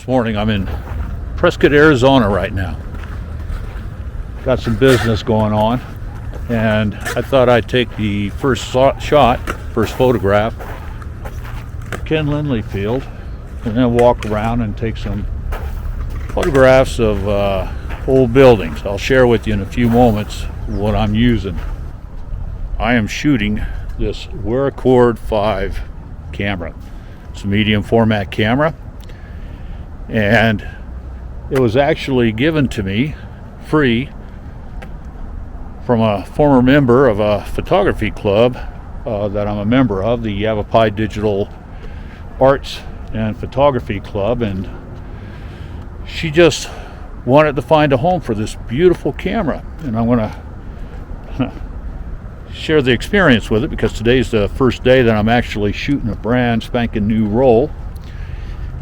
this morning. I'm in Prescott, Arizona right now. Got some business going on, and I thought I'd take the first photograph of Ken Lindley Field, and then walk around and take some photographs of old buildings. I'll share with you in a few moments what I'm using. I am shooting this RolleiCord V camera. It's a medium format camera, and it was actually given to me free from a former member of a photography club that I'm a member of, the Yavapai Digital Arts and Photography Club, and she just wanted to find a home for this beautiful camera, and I'm going to share the experience with it because today's the first day that I'm actually shooting a brand spanking new roll,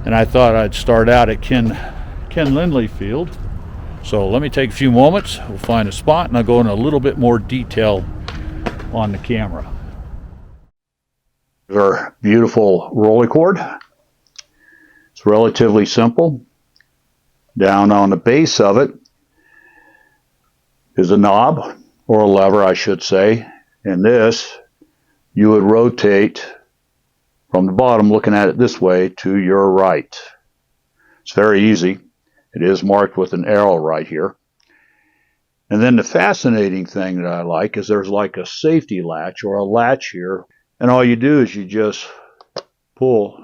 and I thought I'd start out at Ken Lindley Field. So let me take a few moments, we'll find a spot, and I'll go into a little bit more detail on the camera. Here's our beautiful RolleiCord. It's relatively simple. Down on the base of it is a knob, or a lever I should say, and this you would rotate from the bottom, looking at it this way, to your right. It's very easy. It is marked with an arrow right here. And then the fascinating thing that I like is there's like a safety latch or a latch here, and all you do is you just pull,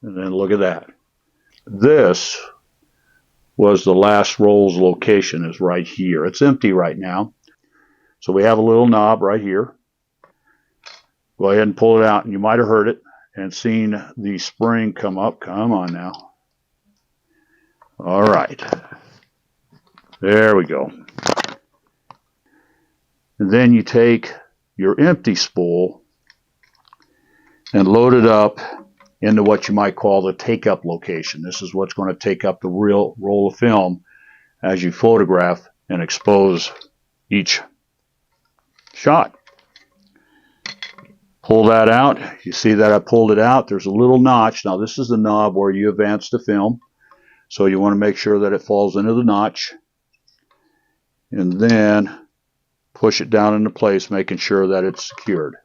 and then look at that. This was the last roll's location, is right here. It's empty right now. So we have a little knob right here. Go ahead and pull it out, and you might have heard it and seen the spring come up. Come on now. All right. There we go. And then you take your empty spool and load it up into what you might call the take-up location. This is what's going to take up the real roll of film as you photograph and expose each shot. Pull that out. You see that I pulled it out. There's a little notch. Now this is the knob where you advance the film. So you want to make sure that it falls into the notch. And then push it down into place, making sure that it's secured.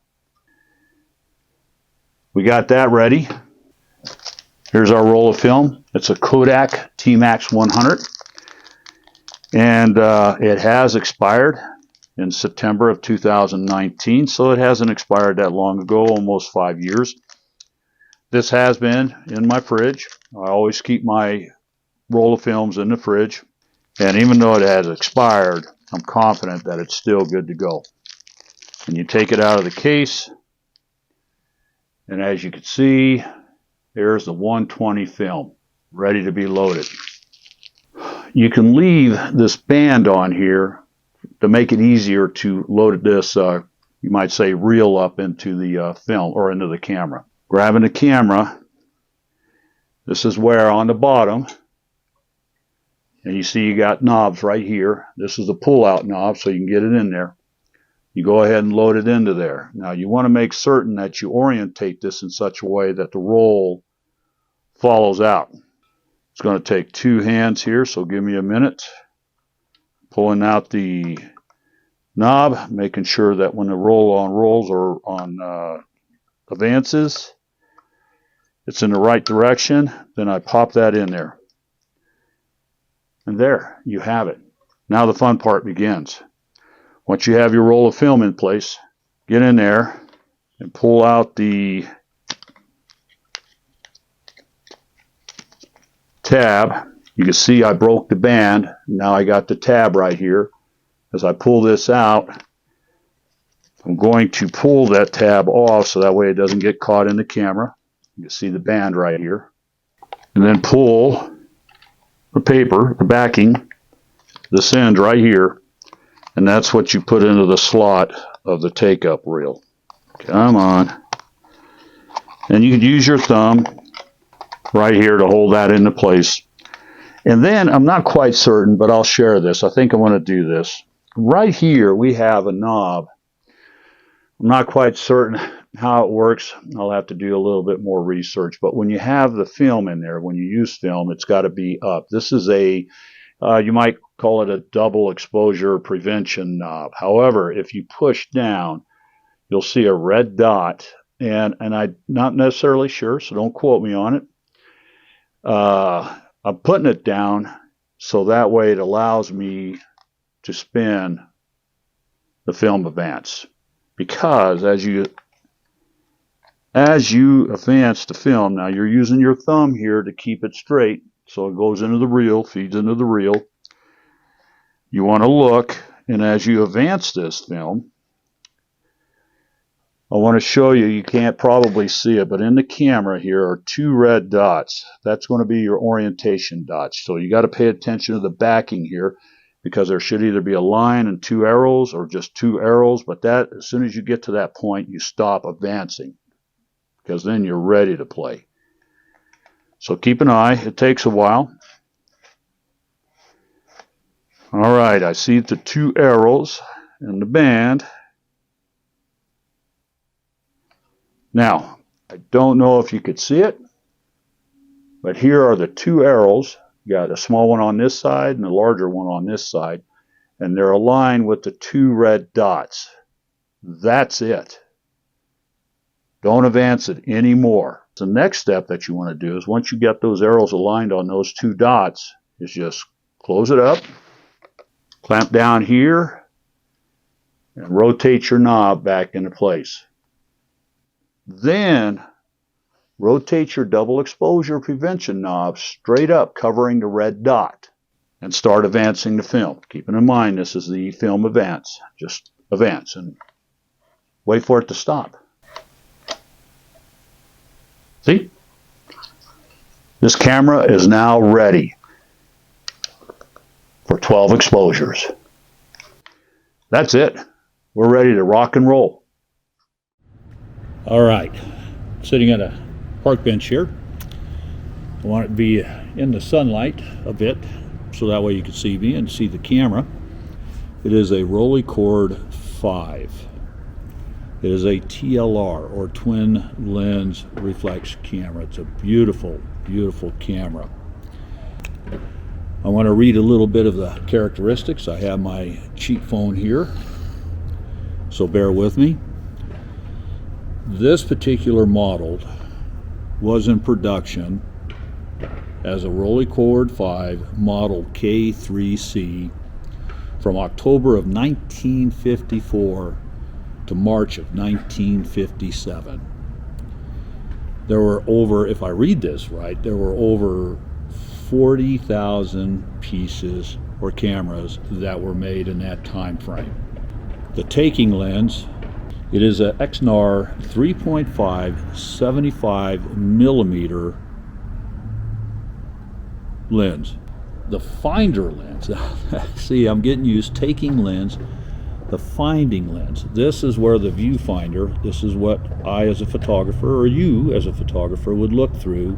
We got that ready. Here's our roll of film. It's a Kodak T-Max 100. And it has expired in September of 2019, so it hasn't expired that long ago, almost 5 years. This has been in my fridge. I always keep my roll of films in the fridge, and even though it has expired, I'm confident that it's still good to go. And you take it out of the case, and as you can see, there's the 120 film ready to be loaded. You can leave this band on here to make it easier to load this, you might say, reel up into the film or into the camera. Grabbing the camera, this is where on the bottom, and you see you got knobs right here. This is a pull-out knob, so you can get it in there. You go ahead and load it into there. Now you want to make certain that you orientate this in such a way that the roll follows out. It's going to take two hands here, so give me a minute. Pulling out the knob, making sure that when the rolls are on advances, it's in the right direction. Then I pop that in there. And there, you have it. Now the fun part begins. Once you have your roll of film in place, get in there and pull out the tab. You can see I broke the band. Now I got the tab right here. As I pull this out, I'm going to pull that tab off so that way it doesn't get caught in the camera. You can see the band right here. And then pull the paper, the backing, this end right here, and that's what you put into the slot of the take-up reel. Come on. And you can use your thumb right here to hold that into place. And then, I'm not quite certain, but I'll share this. I think I want to do this. Right here, we have a knob. I'm not quite certain how it works, I'll have to do a little bit more research. But when you have the film in there, when you use film, it's got to be up. This is a, you might call it a double exposure prevention knob. However, if you push down, you'll see a red dot. And I'm not necessarily sure, so don't quote me on it. I'm putting it down so that way it allows me to spin the film advance. Because as you advance the film, now you're using your thumb here to keep it straight, so it goes into the reel, feeds into the reel. You want to look, and as you advance this film, I want to show you, you can't probably see it, but in the camera here are two red dots. That's going to be your orientation dots. So you got to pay attention to the backing here, because there should either be a line and two arrows or just two arrows, but that, as soon as you get to that point, you stop advancing, because then you're ready to play. So keep an eye. It takes a while. All right, I see the two arrows in the band. Now, I don't know if you could see it, but here are the two arrows. You got a small one on this side and a larger one on this side, and they're aligned with the two red dots. That's it. Don't advance it anymore. The next step that you want to do is, once you get those arrows aligned on those two dots, is just close it up, clamp down here, and rotate your knob back into place. Then rotate your double exposure prevention knob straight up, covering the red dot, and start advancing the film. Keeping in mind, this is the film advance. Just advance and wait for it to stop. See? This camera is now ready for 12 exposures. That's it. We're ready to rock and roll. All right, sitting at a park bench here. I want it to be in the sunlight a bit, so that way you can see me and see the camera. It is a RolleiCord V. It is a TLR, or twin lens reflex camera. It's a beautiful, beautiful camera. I want to read a little bit of the characteristics. I have my cheap phone here, so bear with me. This particular model was in production as a RolleiCord V model K3C from October of 1954 to March of 1957. There were over, if I read this right, there were over 40,000 pieces or cameras that were made in that time frame. The taking lens, it is a Exnar 3.5 75 millimeter lens. The finder lens, see, I'm getting used, taking lens, the finding lens. This is where the viewfinder, this is what I as a photographer, or you as a photographer, would look through,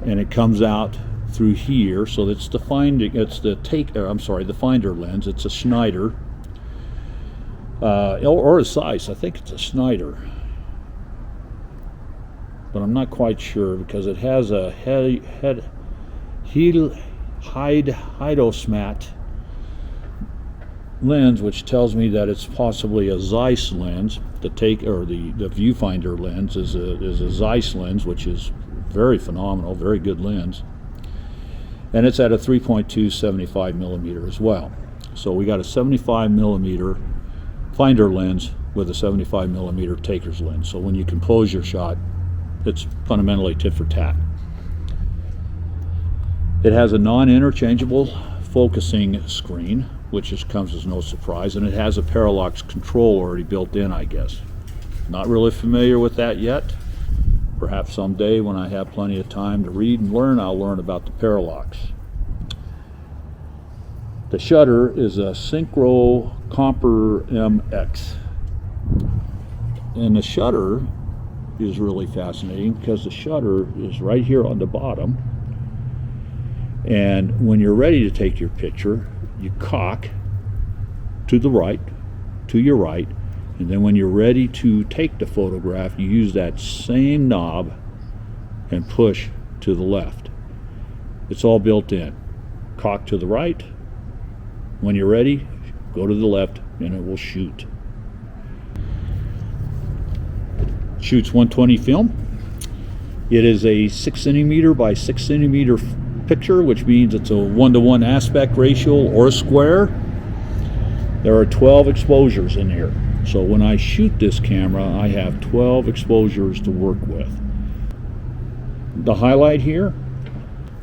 and it comes out through here. So it's the finding, it's the the finder lens. It's a Schneider. Or a Zeiss. I think it's a Schneider, but I'm not quite sure, because it has a Heidecke lens, which tells me that it's possibly a Zeiss lens. The viewfinder lens is a Zeiss lens, which is very phenomenal, very good lens, and it's at a 3.2 75 millimeter as well. So we got a 75 millimeter finder lens with a 75 millimeter taker's lens. So when you compose your shot, it's fundamentally tit for tat. It has a non-interchangeable focusing screen, which comes as no surprise, and it has a parallax control already built in, I guess. Not really familiar with that yet. Perhaps someday, when I have plenty of time to read and learn, I'll learn about the parallax. The shutter is a Synchro Comper MX. And the shutter is really fascinating, because the shutter is right here on the bottom. And when you're ready to take your picture, you cock to the right, to your right, And then when you're ready to take the photograph, you use that same knob and push to the left. It's all built in. Cock to the right. When you're ready, go to the left and it will shoot. Shoots 120 film. It is a 6 centimeter by 6 centimeter picture, which means it's a 1:1 aspect ratio or a square. There are 12 exposures in here. So when I shoot this camera, I have 12 exposures to work with. The highlight here,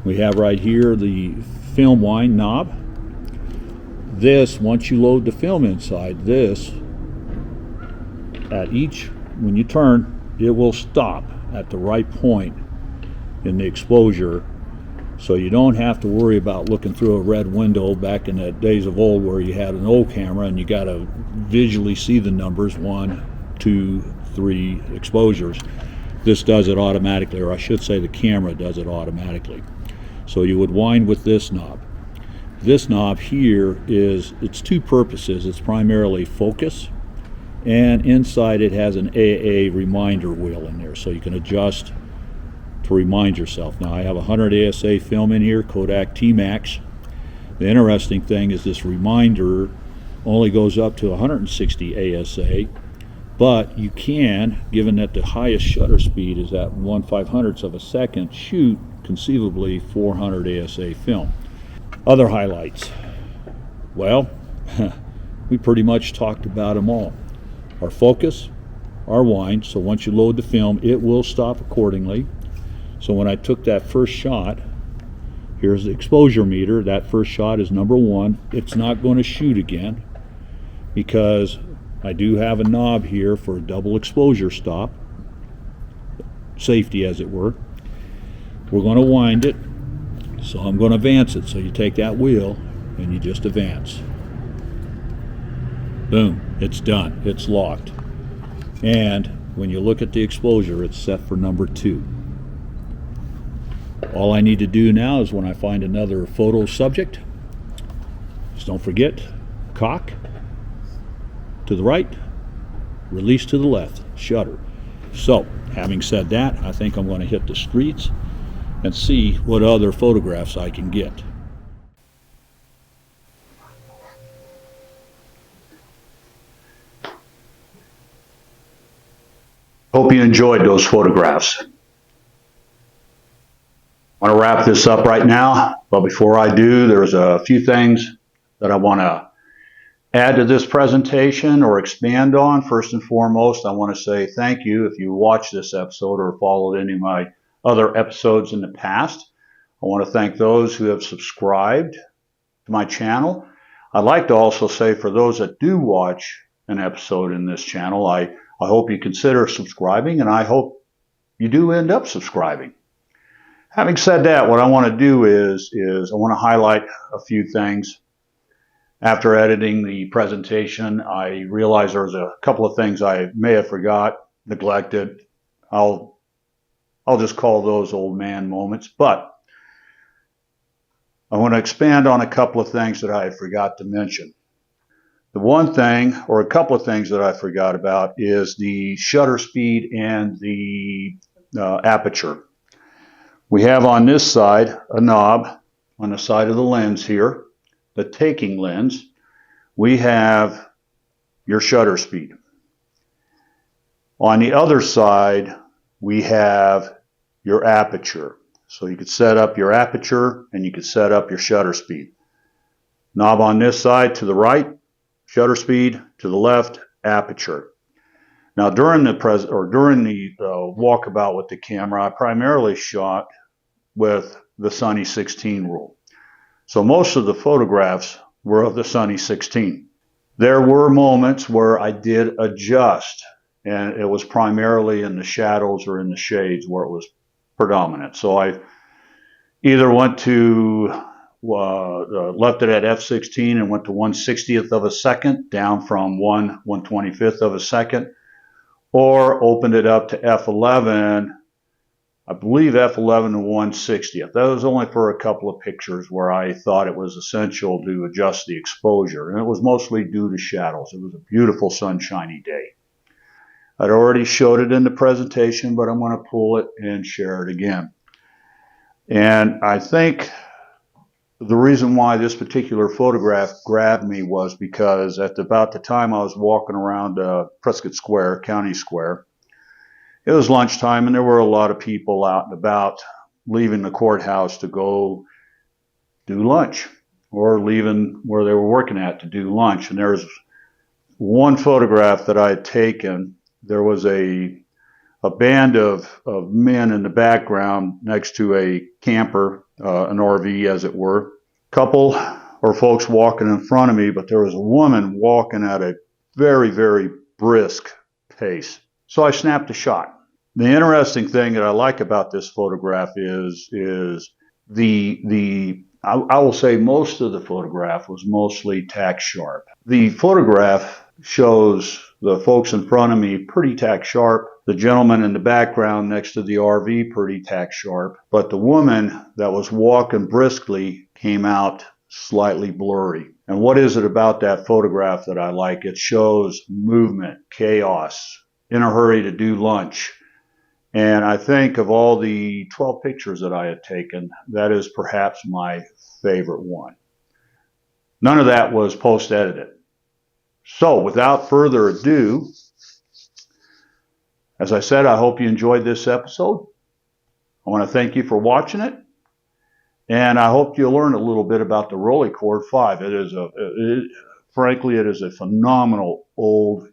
we have right here the film wind knob. This, once you load the film inside, this, when you turn, it will stop at the right point in the exposure, so you don't have to worry about looking through a red window back in the days of old where you had an old camera and you got to visually see the numbers, 1, 2, 3 exposures. This does it automatically, or I should say the camera does it automatically. So you would wind with this knob. This knob here it's two purposes. It's primarily focus, and inside it has an AA reminder wheel in there, so you can adjust to remind yourself. Now I have 100 ASA film in here, Kodak T-Max. The interesting thing is this reminder only goes up to 160 ASA, but you can, given that the highest shutter speed is at 1/500th of a second, shoot conceivably 400 ASA film. Other highlights. Well, we pretty much talked about them all. Our focus, our wind, so once you load the film, it will stop accordingly. So when I took that first shot, here's the exposure meter. That first shot is number 1. It's not going to shoot again because I do have a knob here for a double exposure stop, safety as it were. We're going to wind it, so I'm going to advance it. So you take that wheel and you just advance. Boom, it's done, it's locked. And when you look at the exposure, it's set for number 2. All I need to do now is when I find another photo subject, just don't forget, cock to the right, release to the left, shutter. So, having said that, I think I'm going to hit the streets and see what other photographs I can get. Hope you enjoyed those photographs. I want to wrap this up right now, but before I do, there's a few things that I want to add to this presentation or expand on. First and foremost, I want to say thank you if you watched this episode or followed any of my other episodes in the past. I want to thank those who have subscribed to my channel. I'd like to also say for those that do watch an episode in this channel, I hope you consider subscribing, and I hope you do end up subscribing. Having said that, what I want to do is I want to highlight a few things. After editing the presentation, I realized there was a couple of things I may have forgot, neglected. I'll just call those old man moments, but I want to expand on a couple of things that I forgot to mention. The one thing, or a couple of things that I forgot about, is the shutter speed and the aperture. We have on this side a knob on the side of the lens here, the taking lens. We have your shutter speed. On the other side, we have your aperture. So you could set up your aperture and you could set up your shutter speed. Knob on this side to the right, shutter speed, to the left, aperture. Now during the walkabout with the camera, I primarily shot with the Sunny 16 rule. So most of the photographs were of the Sunny 16. There were moments where I did adjust, and it was primarily in the shadows or in the shades where it was predominant. So I either went to left it at f16 and went to 1/60th of a second, down from 1/125th of a second, or opened it up to f11. I believe f11 to 1/60th. That was only for a couple of pictures where I thought it was essential to adjust the exposure, and it was mostly due to shadows. It was a beautiful sunshiny day. I'd already showed it in the presentation, but I'm going to pull it and share it again. And I think the reason why this particular photograph grabbed me was because at about the time I was walking around Prescott Square, County Square, it was lunchtime and there were a lot of people out and about leaving the courthouse to go do lunch or leaving where they were working at to do lunch. And there was one photograph that I had taken. There was a band of men in the background next to a camper, an RV as it were. Couple or folks walking in front of me, but there was a woman walking at a very, very brisk pace. So I snapped a shot. The interesting thing that I like about this photograph is I will say most of the photograph was mostly tack sharp. The photograph shows the folks in front of me pretty tack sharp, the gentleman in the background next to the RV pretty tack sharp, but the woman that was walking briskly came out slightly blurry. And what is it about that photograph that I like? It shows movement, chaos, in a hurry to do lunch. And I think of all the 12 pictures that I had taken, that is perhaps my favorite one. None of that was post-edited. So without further ado, as I said, I hope you enjoyed this episode. I want to thank you for watching it. And I hope you'll learn a little bit about the RolleiCord V. Frankly, it is a phenomenal old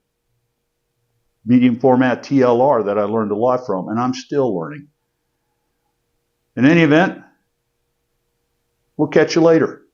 medium format TLR that I learned a lot from, and I'm still learning. In any event, we'll catch you later.